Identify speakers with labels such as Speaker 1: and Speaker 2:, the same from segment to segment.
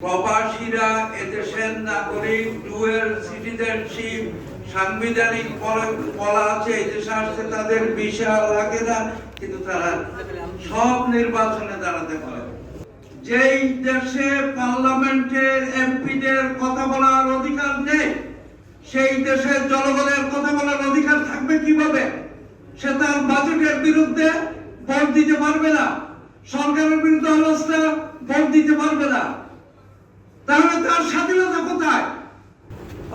Speaker 1: প্রবাসীরা এদেশের নাগরিক, ডুয়েল সিটিজেনশিপ, সাংবিধানিক বলা আছে এদেশে আসতে তাদের ভিসা লাগে না, কিন্তু তারা সব নির্বাচনে দাঁড়াতে পারে। যেই দেশে পার্লামেন্টের এমপিদের কথা বলার অধিকার নেই, সেই দেশের জনগণের কথা বলার অধিকার থাকবে কিভাবে? সে তার বাজেটের বিরুদ্ধে ভোট দিতে পারবে না, সরকারের বিরুদ্ধে অবস্থা ভোট দিতে পারবে না, তাহলে তার স্বাধীনতা কোথায়?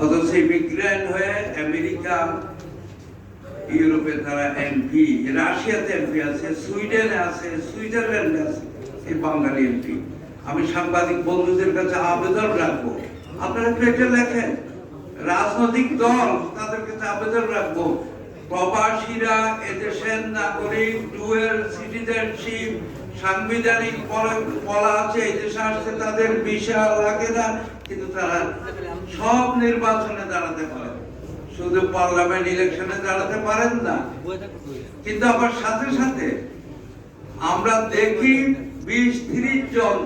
Speaker 1: অথচ ইমিগ্রেন্ট হয়ে আমেরিকা, ইউরোপে তারা এমপি, রাশিয়াতে এমপি আছে, সুইডেনে আছে, সুইজারল্যান্ডে আছে এই বাঙালি এমপি। আমি সাংবাদিক বন্ধুদের কাছে আবেদন রাখবো, আপনারা প্লেটে লেখেন, রাজনৈতিক দল তাদের কাছে আবেদন রাখবো, প্রবাসীরা এদেশের নাগরিক, ডুয়েল সিটিজেনশিপ, সাংবিধানিক বলা আছে এদেশে আসতে তাদের ভিসা লাগে না, কিন্তু তারা সব নির্বাচনে দাঁড়াতে পারে, শুধু পার্লামেন্ট ইলেকশনে দাঁড়াতে পারেন না। কিন্তু আবার সাথে সাথে আমরা দেখি 20-30 জন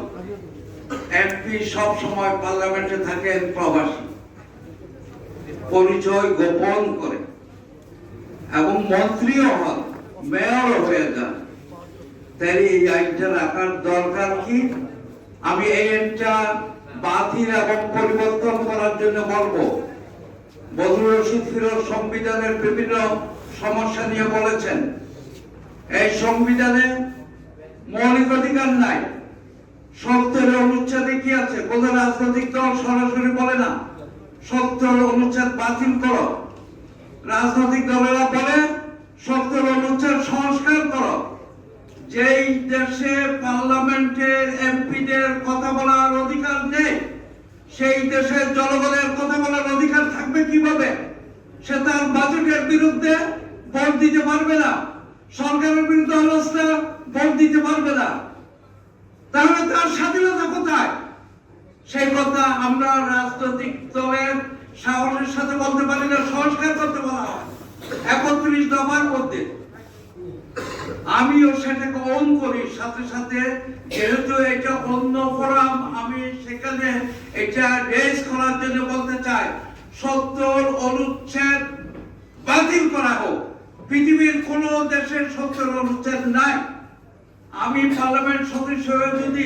Speaker 1: এমপি সব সময় পার্লামেন্টে থাকেন প্রবাসী, পরিচয় গোপন করে, এবং মন্ত্রীও হন, মেয়রও হয়ে যান। তাই এই আইনটা রাখার দরকার কি? আমি এই আইনটা বাতিল এবং পরিবর্তন করার জন্য বলবো। বদরুল রশিদ ফিরোজ সংবিধানের বিভিন্ন সমস্যা নিয়ে বলেছেন, এই সংবিধানে মৌলিক অধিকার নাই। 70 অনুচ্ছেদে কি আছে? কোন রাজনৈতিক দল সরাসরি বলে না 70 অনুচ্ছেদ বাতিল করো, রাজনৈতিক দলেরা বলে 70 অনুচ্ছেদ সংস্কার করো। যেই দেশে পার্লামেন্টের এমপিদের কথা বলার অধিকার নেই, সেই দেশের জনগণের কথা বলার অধিকার থাকবে কিভাবে? সে তার বাজেটের বিরুদ্ধে ভোট দিতে পারবে না, সরকারের বিরুদ্ধে অবস্থা ভোট দিতে পারবে না, তাহলে তার স্বাধীনতা কোথায়? সেই কথা আমরা রাজনৈতিক দলের সাহসের সাথে বলতে পারি না। সংস্কার করতে বলা হয় 31 দফার মধ্যে, আমিও সেটাকে অন করি। সাথে সাথে যেহেতু এটা অন্য ফোরাম, আমি সেখানে এটা রেজ করার জন্য বলতে চাই, 70 অনুচ্ছেদ বাতিল করা হোক। পৃথিবীর কোন দেশের 70 অনুচ্ছেদ নাই। আমি পার্লামেন্ট সদস্য হয়ে যদি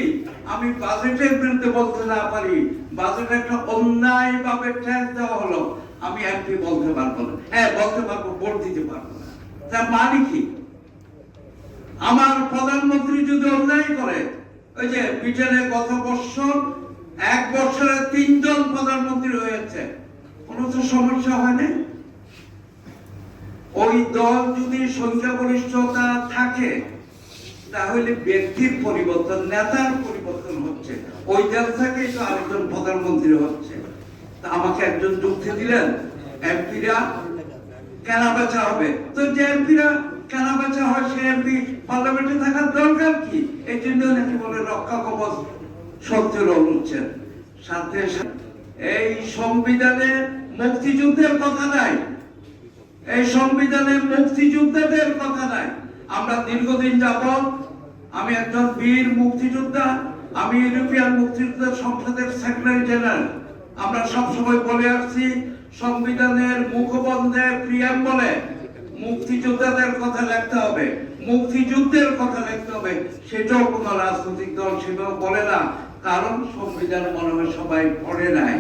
Speaker 1: আমি বাজেটের বিরুদ্ধে বলতে না পারি, বাজেট একটা অন্যায় ভাবে ট্যাক্স দেওয়া হলো, আমি এমপি বলতে পারবো না। হ্যাঁ বলতে পারবো, ভোট দিতে পারবো না। তার মানে কি? আমার প্রধানমন্ত্রী যদি অন্যায় করে, ওই যে ব্রিটেনে গত বছর 1 বছরে 3 জন প্রধানমন্ত্রী হয়েছে, কোনো তো সমস্যা হয়নি। ওই দল যদি সংখ্যাগরিষ্ঠতা থাকে, তাহলে ব্যক্তির পরিবর্তন, নেতার পরিবর্তন হচ্ছে, ওই দল থেকে তো আরেকজন প্রধানমন্ত্রী হচ্ছে। তা আমাকে একজন যুক্তি দিলেন, এমপিরা কেনা বেচা হবে। তো যে এমপিরা কেনা বেচা হয়, সে এমপি পার্লামেন্টে থাকার দরকার কি? এই জন্য নাকি বলে রক্ষা কবচ 70 অনুচ্ছেদ। সাথে এই সংবিধানে মুক্তিযুদ্ধের কথা নাই, এই সংবিধানে মুক্তিযোদ্ধাদের কথা নাই। আমরা দীর্ঘদিন যাবত, আমি একজন বীর মুক্তিযোদ্ধা, আমি ইউরোপিয়ান মুক্তিযোদ্ধা সংসদের সেক্রেটারি জেনারেল। আমরা সবসময় বলে আসছি, সংবিধানের মুখবন্ধে প্রিয়াম্বলে মুক্তিযোদ্ধাদের কথা লিখতে হবে, মুক্তিযুদ্ধের কথা লিখতে হবে। সেটাও কোন রাজনৈতিক দল সেটাও বলে না, কারণ সংবিধান মনে হয় সবাই পড়ে নাই।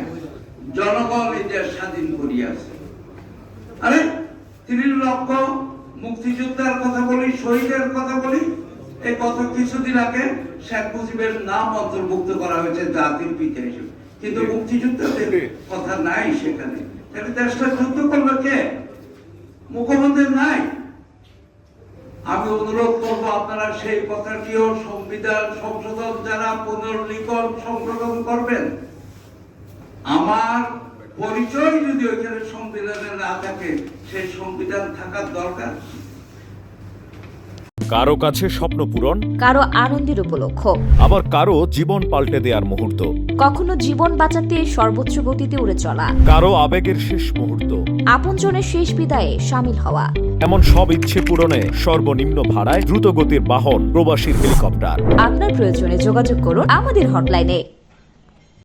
Speaker 1: জনগণ এই দেশ স্বাধীন করিয়াছে। আরে 3 লক্ষ মুক্তিযোদ্ধার কথা বলি, শহীদের কথা বলি। এই গত কিছুদিন আগে শেখ মুজিবের নাম অন্তর্ভুক্ত করা হয়েছে জাতির পিতা হিসেবে, কিন্তু মুক্তিযোদ্ধাদের কথা নাই সেখানে। দেশটা যুদ্ধ করলো কে? মুখ্যমন্ত্রী নাই। আমি অনুরোধ করবো, আপনারা সেই কথাটিও সংবিধান সংশোধন যারা পুনর্লিখন সংশোধন করবেন, আমার পরিচয় যদি ওইখানে সংবিধানে না থাকে, সেই সংবিধান থাকার দরকার।
Speaker 2: কারো কাছে স্বপ্ন পূরণ,
Speaker 3: কারো আনন্দের উপলক্ষ,
Speaker 2: আবার কারো জীবন পাল্টে দেওয়ার মুহূর্ত,
Speaker 3: কখনো জীবন বাঁচাতে সর্বোচ্চ গতিতে উড়ে চলা,
Speaker 2: কারো আবেগের শেষ মুহূর্ত,
Speaker 3: আপনজনের শেষ বিদায়ে শামিল হওয়া,
Speaker 2: এমন সব ইচ্ছে পূরণে সর্বনিম্ন ভাড়ায় দ্রুতগতির বাহন প্রবাসী হেলিকপ্টার।
Speaker 3: আপনার প্রয়োজনে যোগাযোগ করুন আমাদের হটলাইনে।